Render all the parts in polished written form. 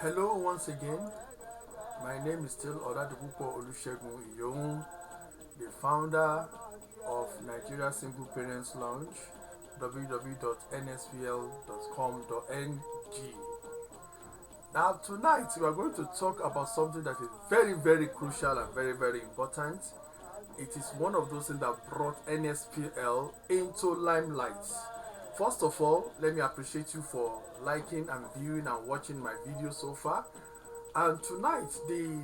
Hello once again. My name is still Oladipupo Iyowun, the founder of Nigeria Single Parents Lounge, www.nspl.com.ng. Now tonight we are going to talk about something that is very, very crucial and very, very important. It is one of those things that brought NSPL into limelight. First of all, let me appreciate you for liking and viewing and watching my video so far. And tonight, the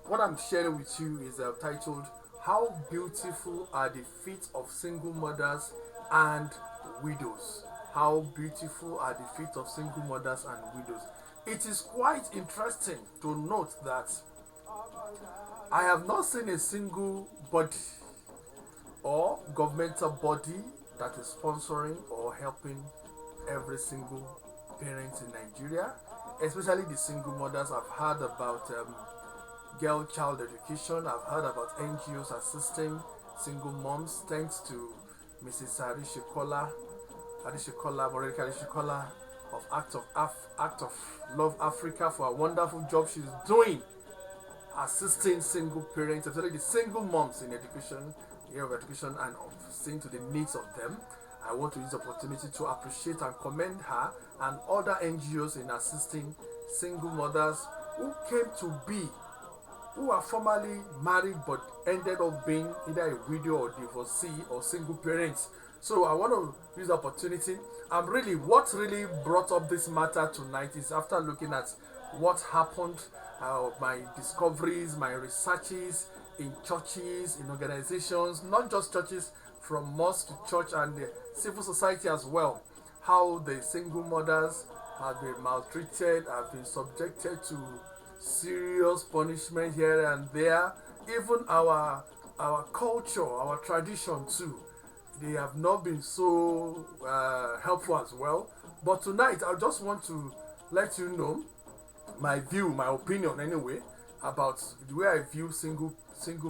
what I'm sharing with you is titled "How Beautiful Are the Feet of Single Mothers and Widows." How beautiful are the feet of single mothers and widows? It is quite interesting to note that I have not seen a single body or governmental body that is sponsoring or helping every single parent in Nigeria, especially the single mothers. I've heard about girl child education. I've heard about NGOs assisting single moms, thanks to Mrs. Monica Arishikola of Act of Love Africa for a wonderful job she's doing assisting single parents, especially the single moms in education, area of education, and seeing to the needs of them. I want to use the opportunity to appreciate and commend her and other NGOs in assisting single mothers who came to be, who are formerly married but ended up being either a widow or divorcee or single parents. So I want to use the opportunity. What really brought up this matter tonight is after looking at what happened, my discoveries, my researches in churches, in organizations, not just churches, from mosque to church and the civil society as well, how the single mothers have been maltreated, have been subjected to serious punishment here and there. Even our culture, our tradition too, they have not been so helpful as well. But tonight I just want to let you know my view, my opinion anyway, about the way I view single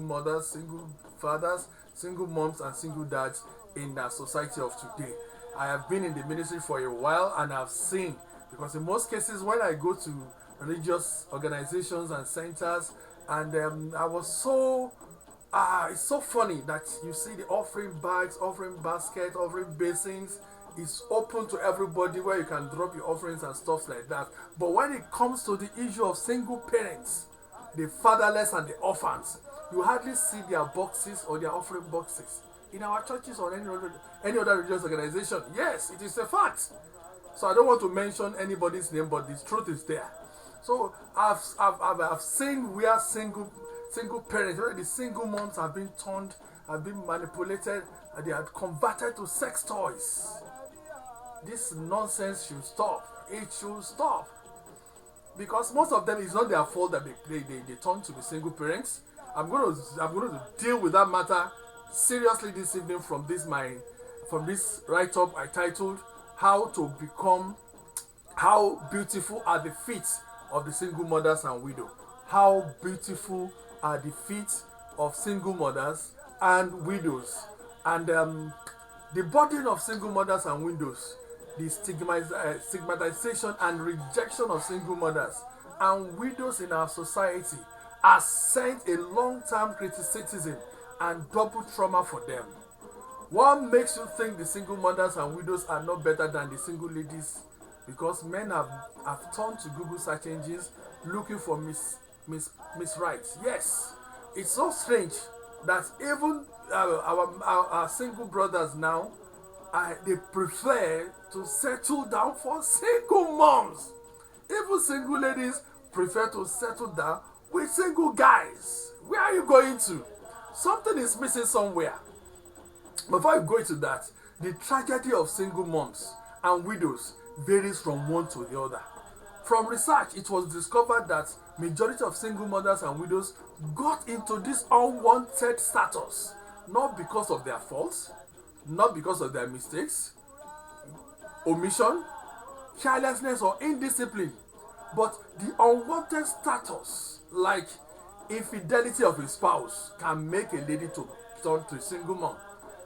mothers, single fathers, single moms, and single dads in the society of today. I have been in the ministry for a while and I've seen, because in most cases when I go to religious organizations and centers, and I was so it's so funny that you see the offering bags, offering basket, offering basins is open to everybody where you can drop your offerings and stuff like that. But when it comes to the issue of single parents, the fatherless and the orphans, you hardly see their boxes or their offering boxes in our churches or any other religious organization. Yes, it is a fact. So I don't want to mention anybody's name, but the truth is there. So I've seen where single parents, where the single moms have been turned, have been manipulated, and they are converted to sex toys. This nonsense should stop. It should stop. Because most of them, it's not their fault that they turn to be single parents. I'm going to deal with that matter seriously this evening from this write-up I titled How Beautiful Are the Feet of the Single Mothers and Widows. How beautiful are the feet of single mothers and widows. And the burden of single mothers and widows, the stigmatization and rejection of single mothers and widows in our society has sent a long-term criticism and double trauma for them. What makes you think the single mothers and widows are not better than the single ladies? Because men have turned to Google search engines looking for Miss Right. Yes, it's so strange that even our single brothers now, they prefer to settle down for single moms. Even single ladies prefer to settle down with single guys. Where are you going to? Something is missing somewhere. Before I go into that, the tragedy of single moms and widows varies from one to the other. From research, it was discovered that majority of single mothers and widows got into this unwanted status, not because of their faults, not because of their mistakes, omission, carelessness, or indiscipline, but the unwanted status, like infidelity of a spouse, can make a lady to turn to a single mom.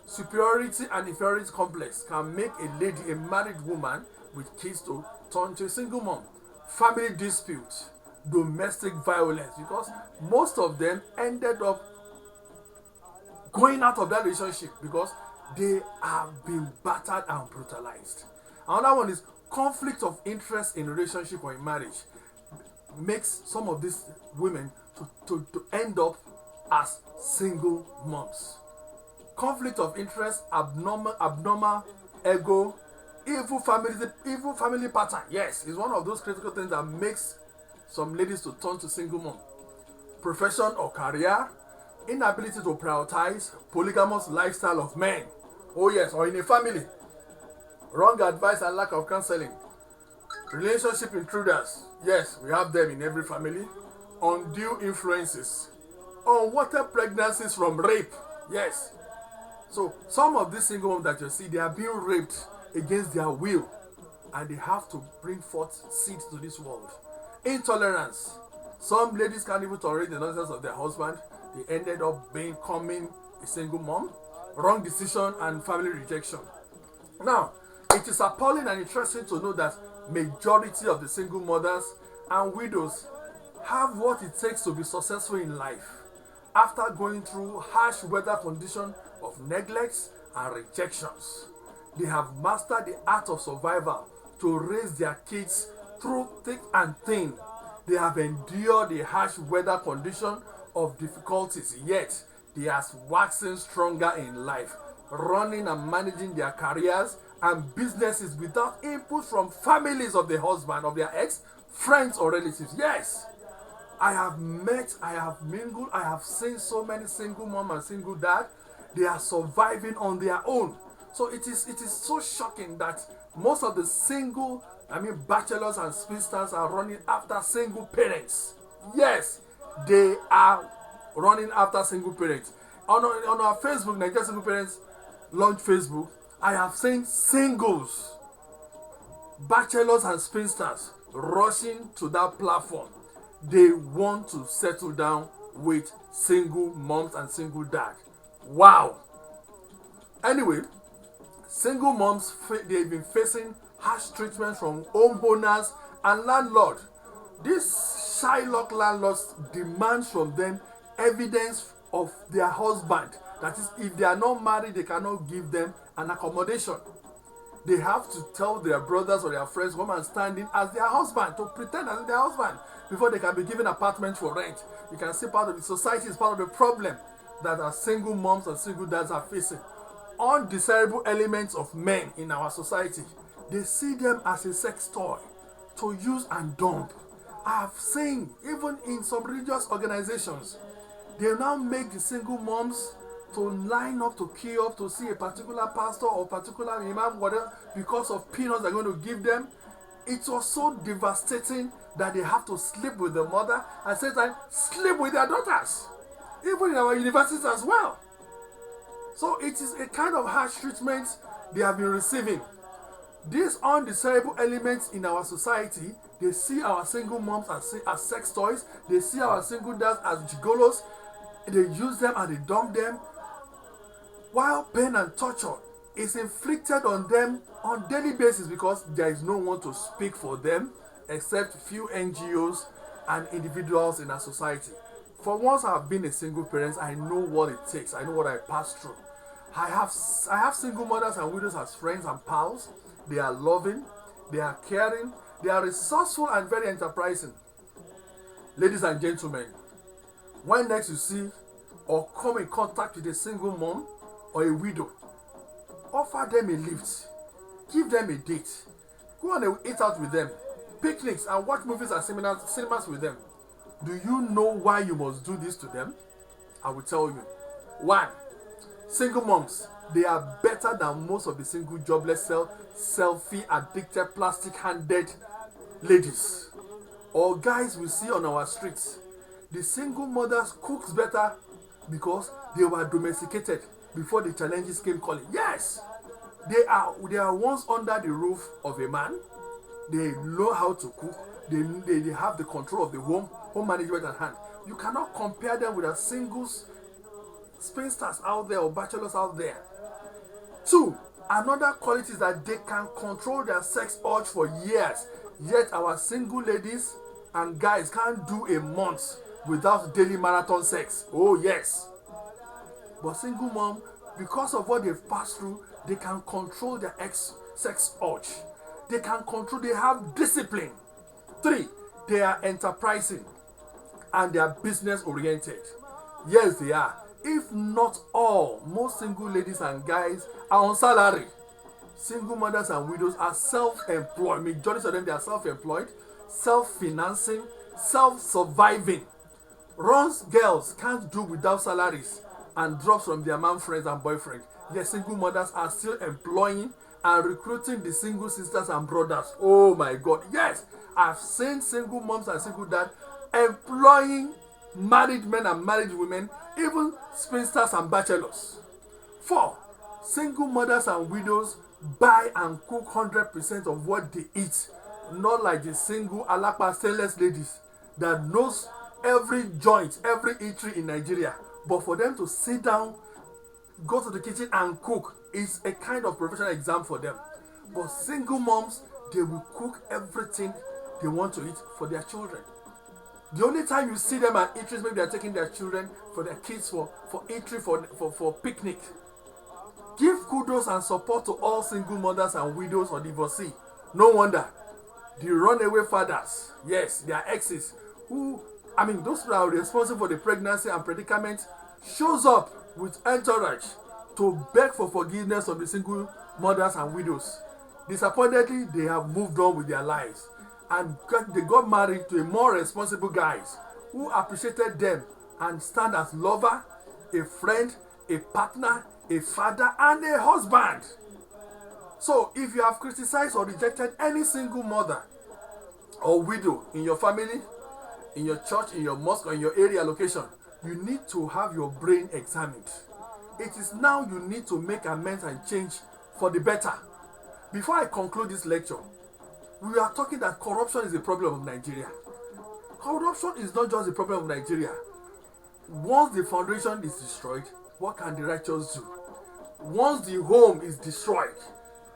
Superiority and inferiority complex can make a lady, a married woman with kids, to turn to a single mom. family dispute, domestic violence, because most of them ended up going out of that relationship because they have been battered and brutalized. Another one is conflict of interest in relationship or in marriage makes some of these women to end up as single moms. Conflict of interest, abnormal ego, evil family pattern. Yes, is one of those critical things that makes some ladies to turn to single mom. Profession or career, inability to prioritize, polygamous lifestyle of men. Oh yes, or in a family. Wrong advice and lack of counseling. Relationship intruders. Yes, we have them in every family. Undue influences. Unwanted pregnancies from rape. Yes. So some of these single moms that you see, they are being raped against their will, and they have to bring forth seeds to this world. Intolerance. Some ladies can't even tolerate the nonsense of their husband. They ended up becoming a single mom. Wrong decision and family rejection. Now, it is appalling and interesting to know that majority of the single mothers and widows have what it takes to be successful in life after going through harsh weather conditions of neglects and rejections. They have mastered the art of survival to raise their kids through thick and thin. They have endured the harsh weather condition of difficulties, yet they are waxing stronger in life, running and managing their careers and businesses without input from families of the husband, of their ex, friends or relatives. Yes, I have met, I have mingled, I have seen so many single mom and single dad. They are surviving on their own. So it is so shocking that most of the bachelors and spinsters are running after single parents. Yes, they are running after single parents. On our Facebook, Nigeria Single Parents Launch Facebook, I have seen singles, bachelors and spinsters rushing to that platform. They want to settle down with single moms and single dads. Wow. Anyway, single moms, they've been facing harsh treatment from homeowners and landlord. These Shylock landlords demand from them evidence of their husband. That is, if they are not married, they cannot give them an accommodation. They have to tell their brothers or their friends come and stand in as their husband, to pretend as their husband before they can be given apartment for rent. You can see part of the society is part of the problem that our single moms and single dads are facing. Undesirable elements of men in our society, they see them as a sex toy to use and dump. I have seen, even in some religious organizations, they now make the single moms to line up, to queue up to see a particular pastor or particular imam, whatever, because of peanuts they're going to give them. It was so devastating that they have to sleep with the mother and sometimes sleep with their daughters, even in our universities as well. So it is a kind of harsh treatment they have been receiving. These undesirable elements in our society, they see our single moms as sex toys. They see our single dads as gigolos. They use them and they dump them. While pain and torture is inflicted on them on daily basis because there is no one to speak for them except few NGOs and individuals in our society. For once I have been a single parent, I know what it takes. I know what I passed through. I have single mothers and widows as friends and pals. They are loving, they are caring, they are resourceful and very enterprising. Ladies and gentlemen, when next you see or come in contact with a single mom or a widow, offer them a lift, give them a date, go on and eat out with them, picnics and watch movies at cinemas with them. Do you know why you must do this to them? I will tell you. 1. Single moms, they are better than most of the single jobless selfie addicted plastic-handed ladies or guys we see on our streets. The single mothers cooks better because they were domesticated before the challenges came calling. Yes, they are once under the roof of a man. They know how to cook. They have the control of the home management at hand. You cannot compare them with a singles spinsters out there or bachelors out there. 2, another quality is that they can control their sex urge for years. Yet our single ladies and guys can't do a month without daily marathon sex. Oh yes. But single mom, because of what they've passed through, they can control their sex urge. They can control, they have discipline. 3, they are enterprising and they are business oriented. Yes, they are. If not all, most single ladies and guys are on salary. Single mothers and widows are self-employed. Majority of them, they are self-employed, self-financing, self-surviving. Runs girls can't do without salaries and drops from their man friends and boyfriends. Yet single mothers are still employing and recruiting the single sisters and brothers. Oh my God, yes, I've seen single moms and single dads employing married men and married women, even spinsters and bachelors. 4, single mothers and widows buy and cook 100% of what they eat, not like the single alapa stainless ladies that knows every joint, every eatery in Nigeria. But for them to sit down, go to the kitchen and cook is a kind of professional exam for them. But single moms, they will cook everything they want to eat for their children. The only time you see them at eateries, maybe they are taking their children for their kids for eatery, for picnic. Give kudos and support to all single mothers and widows or divorcee. No wonder the runaway fathers, yes, their exes, those who are responsible for the pregnancy and predicament, shows up with entourage to beg for forgiveness of the single mothers and widows. Disappointedly, they have moved on with their lives and they got married to a more responsible guys who appreciated them and stand as lover, a friend, a partner, a father, and a husband. So if you have criticized or rejected any single mother or widow in your family, in your church, in your mosque, or in your area location, you need to have your brain examined. It is now you need to make amends and change for the better. Before I conclude this lecture, we are talking that corruption is a problem of Nigeria. Corruption is not just a problem of Nigeria. Once the foundation is destroyed, what can the righteous do? Once the home is destroyed,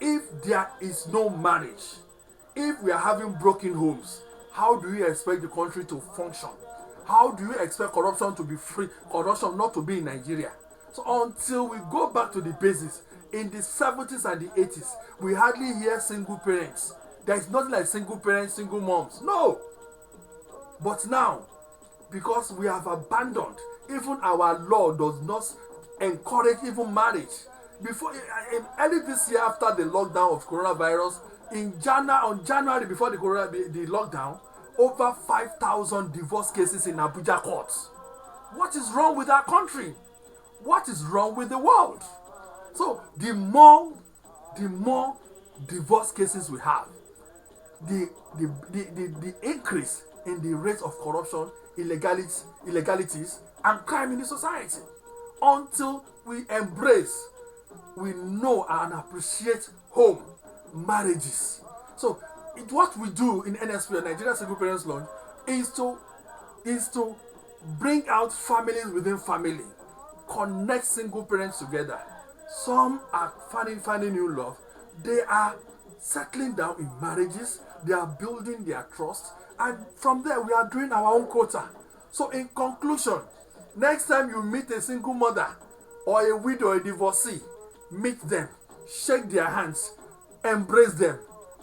if there is no marriage, if we are having broken homes, how do you expect the country to function? How do you expect corruption to be free, corruption not to be in Nigeria? So until we go back to the basics, in the 70s and the 80s, we hardly hear single parents. There is nothing like single parents, single moms. No! But now, because we have abandoned, even our law does not encourage even marriage. Before, early this year, after the lockdown of coronavirus, on January before the lockdown, over 5,000 divorce cases in Abuja courts. What is wrong with our country? What is wrong with the world? So the more divorce cases we have, the increase in the rate of corruption, illegalities, and crime in the society. Until we embrace, we know and appreciate home, marriages. So what we do in NSP, Nigeria Single Parents Launch, is to bring out families within family, connect single parents together. Some are finding new love. They are settling down in marriages. They are building their trust, and from there we are doing our own quota. So in conclusion, next time you meet a single mother or a widow or a divorcee, meet them, shake their hands, embrace them,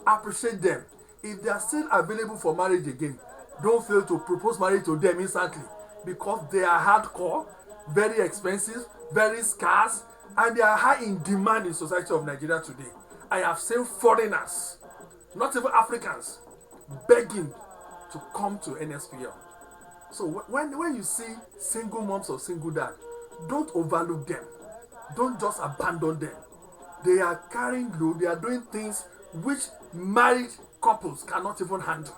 appreciate them. If they are still available for marriage again, don't fail to propose marriage to them instantly, because they are hardcore, very expensive, very scarce, and they are high in demand in society of Nigeria today. I have seen foreigners, not even Africans, begging to come to NSPL. So when you see single moms or single dad, don't overlook them. Don't just abandon them. They are carrying load. They are doing things which married couples cannot even handle.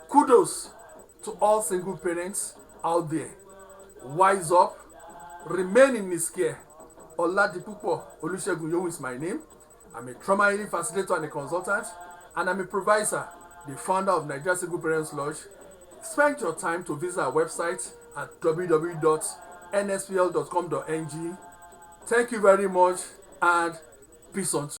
Kudos to all single parents out there. Wise up. Remain in His care. Oladipupo Iyowun is my name. I'm a trauma healing facilitator and a consultant, and I'm a provider, the founder of Nigeria Single Parents Lodge. Spend your time to visit our website at www.nspl.com.ng. Thank you very much, and peace on.